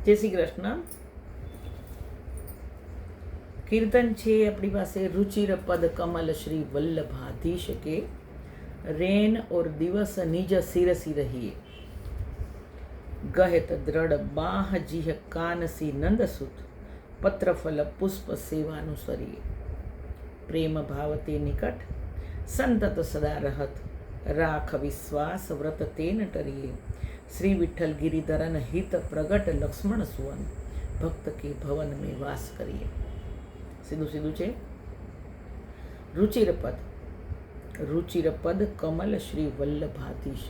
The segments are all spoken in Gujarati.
જય શ્રી કૃષ્ણ. કીર્તન છે આપણી પાસે. રુચિર પદ કમલ શ્રી વલ્લભાધીશ કે રેન ઓર દિવસ નિજ સિરસી રહીએ ગહેત દ્રઢ બાહ જીહ કાનસી નંદસુત પત્રફલ પુષ્પ સેવાનુસરીએ પ્રેમ ભાવતે નિકટ સંતત સદા રહત રાખ વિશ્વાસ વ્રત તેન ટરીએ શ્રી વિઠ્ઠલ ગિરિધરન હિત પ્રગટ લક્ષ્મણ સુવન ભક્ત કે ભવન મેં વાસ કરીએ. સીધું સીધું છે. રુચિરપદ. રુચિરપદ કમલ શ્રી વલ્લભાધીશ.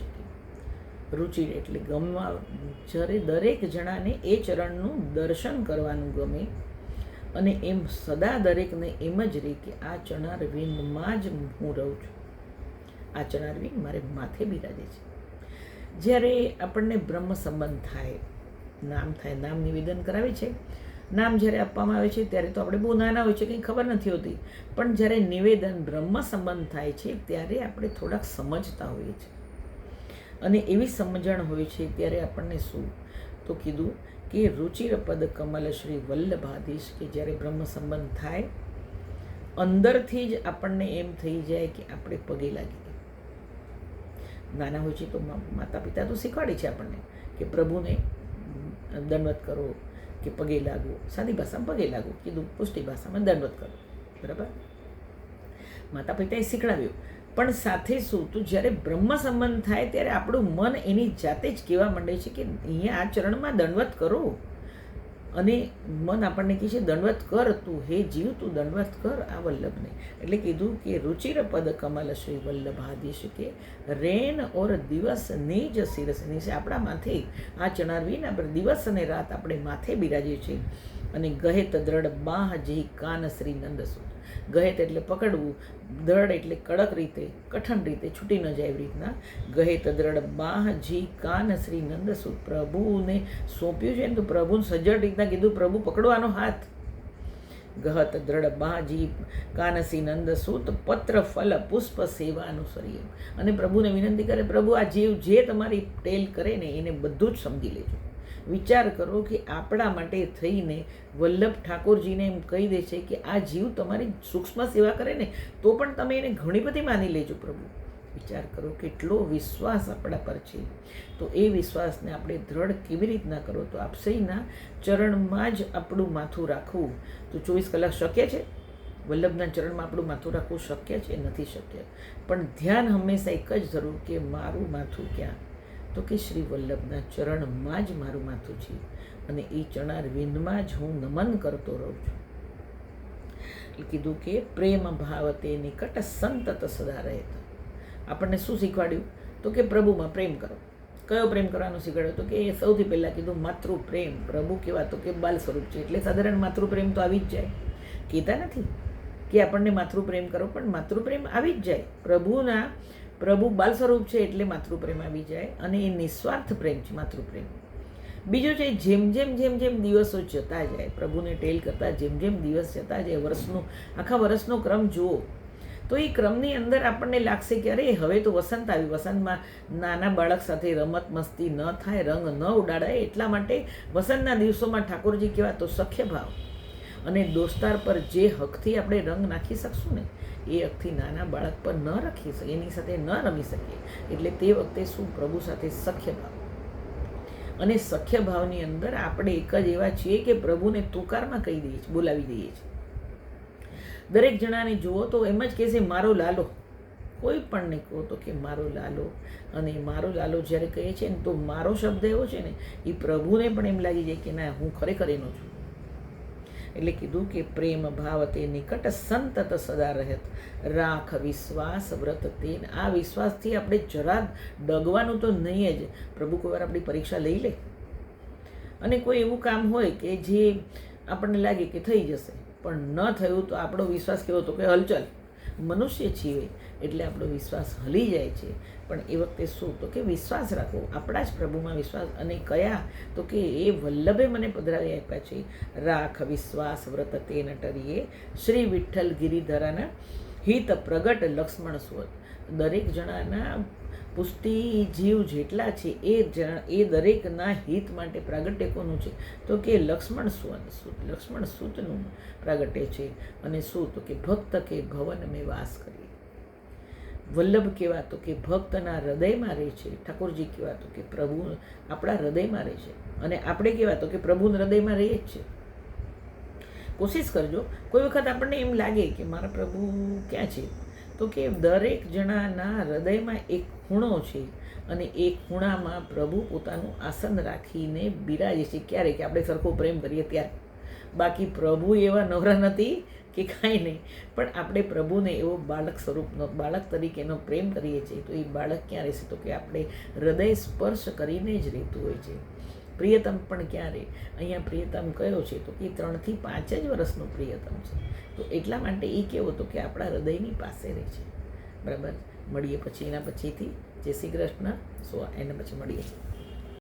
રુચિર એટલે ગમવા, જ્યારે દરેક જણાને એ ચરણનું દર્શન કરવાનું ગમે અને એમ સદા દરેકને એમ જ રહે કે આ ચરણારવિંદમાં જ હું રહું છું, આ ચરણારવિંદ મારે માથે બિરાજે છે. જ્યારે આપણને બ્રહ્મ સંબંધ થાય, નામ નિવેદન કરાવે છે. નામ જ્યારે આપવામાં આવે છે ત્યારે તો આપણે બહુ નાના હોય છે, કંઈ ખબર નથી હોતી, પણ જ્યારે નિવેદન બ્રહ્મ સંબંધ થાય છે ત્યારે આપણે થોડાક સમજતા હોઈએ છીએ અને એવી સમજણ હોય છે ત્યારે આપણને શું તો કીધું કે રુચિરપદ કમલ શ્રી વલ્લભાધીશ કે જ્યારે બ્રહ્મ સંબંધ થાય અંદરથી જ આપણને એમ થઈ જાય કે આપણે પગે લાગી. નાના હોય છે તો માતા પિતા તો શીખવાડે છે આપણને કે પ્રભુને દંડવત કરો કે પગે લાગો. સાદી ભાષામાં પગે લાગો કીધું, પુષ્ટિ ભાષામાં દંડવત કરો. બરાબર, માતા પિતાએ શીખડાવ્યું. પણ સાથે શું, તો જ્યારે બ્રહ્મ સંબંધ થાય ત્યારે આપણું મન એની જાતે જ કહેવા માંડે છે કે અહીંયા આ ચરણમાં દંડવત કરો. અને મન આપણને કહે છે દંડવત કર, તું હે જીવ તું દંડવત કર આ વલ્લભને. એટલે કીધું કે રુચિર પદ કમલ શ્રી વલ્લભાધીશ કે રેન ઓર દિવસ નિજ શિરસ. નિજ આપણા માથે આ ચરણારવિંદ આપણે દિવસ અને રાત આપણે માથે બિરાજીએ છીએ. અને ગહેત દ્રઢ બાહ જી કાન શ્રી નંદસુત. ગહેત એટલે પકડવું, દ્રઢ એટલે કડક રીતે, કઠણ રીતે છૂટી ન જાય એવી રીતના. ગહેત દ્રઢ બાહ જી કાન શ્રી નંદસુત. પ્રભુને સોંપ્યું છે ને તો પ્રભુને સજ્જડ રીતના કીધું પ્રભુ પકડવાનો હાથ. ગહત દ્રઢ બાહ જી કાનસી નંદસુત પત્ર ફલ પુષ્પ સેવા અનુસરીએ. અને પ્રભુને વિનંતી કરે, પ્રભુ આ જીવ જે તમારી ટેલ કરે ને એને બધું જ સમજી લેજો. વિચાર કરો કે આપણા માટે થઈને વલ્લભ ઠાકોરજીને એમ કહી દે છે કે આ જીવ તમારી સૂક્ષ્મ સેવા કરે ને તો પણ તમે એને ઘણી બધી માની લેજો પ્રભુ. વિચાર કરો કેટલો વિશ્વાસ આપણા પર છે. તો એ વિશ્વાસને આપણે દ્રઢ કેવી રીતના કરો, તો આપસઈના ચરણમાં જ આપણું માથું રાખવું. તો 24 કલાક શક્ય છે? વલ્લભના ચરણમાં આપણું માથું રાખવું શક્ય છે? નથી શક્ય. પણ ધ્યાન હંમેશા એક જ જરૂર કે મારું માથું ક્યાં, તો કે શ્રી વલ્લભના ચરણમાં જ મારું માથું છે અને એ ચરણારવિંદમાં જ હું નમન કરતો રહું છું. એટલે કીધું કે પ્રેમ ભાવ તે નિકટ સંતત સદા રહેત. આપણને શું શીખવાડ્યું તો કે પ્રભુમાં પ્રેમ કરો. કયો પ્રેમ કરવાનો શીખવાડ્યો તો કે એ સૌથી પહેલાં કીધું માતૃ પ્રેમ. પ્રભુ કેવા તો કે બાલ સ્વરૂપ છે એટલે સાધારણ માતૃ પ્રેમ તો આવી જ જાય. કહેતા નથી કે આપણને માતૃ પ્રેમ કરો, પણ માતૃ પ્રેમ આવી જ જાય. પ્રભુ બાલ સ્વરૂપ છે એટલે માતૃપ્રેમ આવી જાય અને એ નિસ્વાર્થ પ્રેમ છે માતૃપ્રેમ. બીજું છે જેમ જેમ દિવસો જતા જાય, પ્રભુને ટેલ કરતા જેમ દિવસ જતા જાય, આખા વર્ષનો ક્રમ જુઓ તો એ ક્રમની અંદર આપણને લાગશે કે અરે હવે તો વસંત આવ્યું. વસંતમાં નાના બાળક સાથે રમત મસ્તી ન થાય, રંગ ન ઉડાડાય, એટલા માટે વસંતના દિવસોમાં ઠાકોરજી કહેવા તો સખ્ય ભાવ અને દોસ્તાર પર જે હકથી આપણે રંગ નાખી શકશું ને એ હકથી નાના બાળક પર ન રાખી શકીએ, એની સાથે ન રમી શકીએ. એટલે તે વખતે શું, પ્રભુ સાથે સખ્ય ભાવ. અને સખ્ય ભાવની અંદર આપણે એક જ એવા છીએ કે પ્રભુને તુકારમાં કહી દઈએ છીએ, બોલાવી દઈએ છીએ. દરેક જણાને જુઓ તો એમ જ કહેશે મારો લાલો. કોઈ પણને કહો તો કે મારો લાલો. અને મારો લાલો જ્યારે કહે છે ને તો મારો શબ્દ એવો છે ને એ પ્રભુને પણ એમ લાગી જાય કે ના હું ખરેખર એનો છું. એટલે કીધું કે પ્રેમ ભાવ તે નિકટ સંતત સદા રહેત રાખ વિશ્વાસ વ્રત તેન. આ વિશ્વાસથી આપણે જરા ડગવાનું તો નહીં જ. પ્રભુ કોઈ વાર આપણી પરીક્ષા લઈ લે અને કોઈ એવું કામ હોય કે જે આપણને લાગે કે થઈ જશે પણ ન થયું તો આપણો વિશ્વાસ કેવો હતો કે હલચલ. મનુષ્ય છીએ એટલે આપણો વિશ્વાસ હલી જાય છે. પણ એ વખતે શું, તો કે વિશ્વાસ રાખવો, આપણા જ પ્રભુમાં વિશ્વાસ. અને કયા, તો કે એ વલ્લભે મને પધરાવી આપ્યા છે. રાખ વિશ્વાસ વ્રત તેન ટરીએ શ્રી વિઠ્ઠલ ગિરિધરાના હિત પ્રગટ લક્ષ્મણ સુવત. દરેક જણાના પુષ્ટિ જીવ જેટલા છે એ દરેકના હિત માટે પ્રાગટ્ય કોનું છે? તો કે લક્ષ્મણ સૂતનું પ્રાગટ્ય છે. અને શું? તો કે ભક્ત કે ભવન મેં વાસ કરીએ. વલ્લભ કેવા? તો કે ભક્તના હૃદયમાં રહે છે. ઠાકોરજી કેવા? તો કે પ્રભુ આપણા હૃદયમાં રહે છે. અને આપણે કેવા? તો કે પ્રભુના હૃદયમાં રહીએ જ છે. કોશિશ કરજો. કોઈ વખત આપણને એમ લાગે કે મારા પ્રભુ ક્યાં છે, તો કે દરેક જણાના હૃદયમાં એક ખૂણો છે અને એ ખૂણામાં પ્રભુ પોતાનું આસન રાખીને બિરાજે છે. ક્યારે? કે આપણે સરખો પ્રેમ કરીએ ત્યારે. બાકી પ્રભુ એવા નવરા નથી કે કાંઈ નહીં, પણ આપણે પ્રભુને એવો બાળક સ્વરૂપનો, બાળક તરીકેનો પ્રેમ કરીએ છીએ. તો એ બાળક ક્યાં રહેશે? તો કે આપણે હૃદય સ્પર્શ કરીને જ રહેતું હોય છે. પ્રિયતમ પણ ક્યારે? અહીંયા પ્રિયતમ કયો છે? તો કે 3 થી 5 જ વર્ષનો પ્રિયતમ છે. તો એટલા માટે એ કેવો? તો કે આપણા હૃદયની પાસે રહે છે. બરાબર. મળીએ પછી એના પછીથી. જય શ્રી કૃષ્ણ. એના પછી મળીએ છીએ.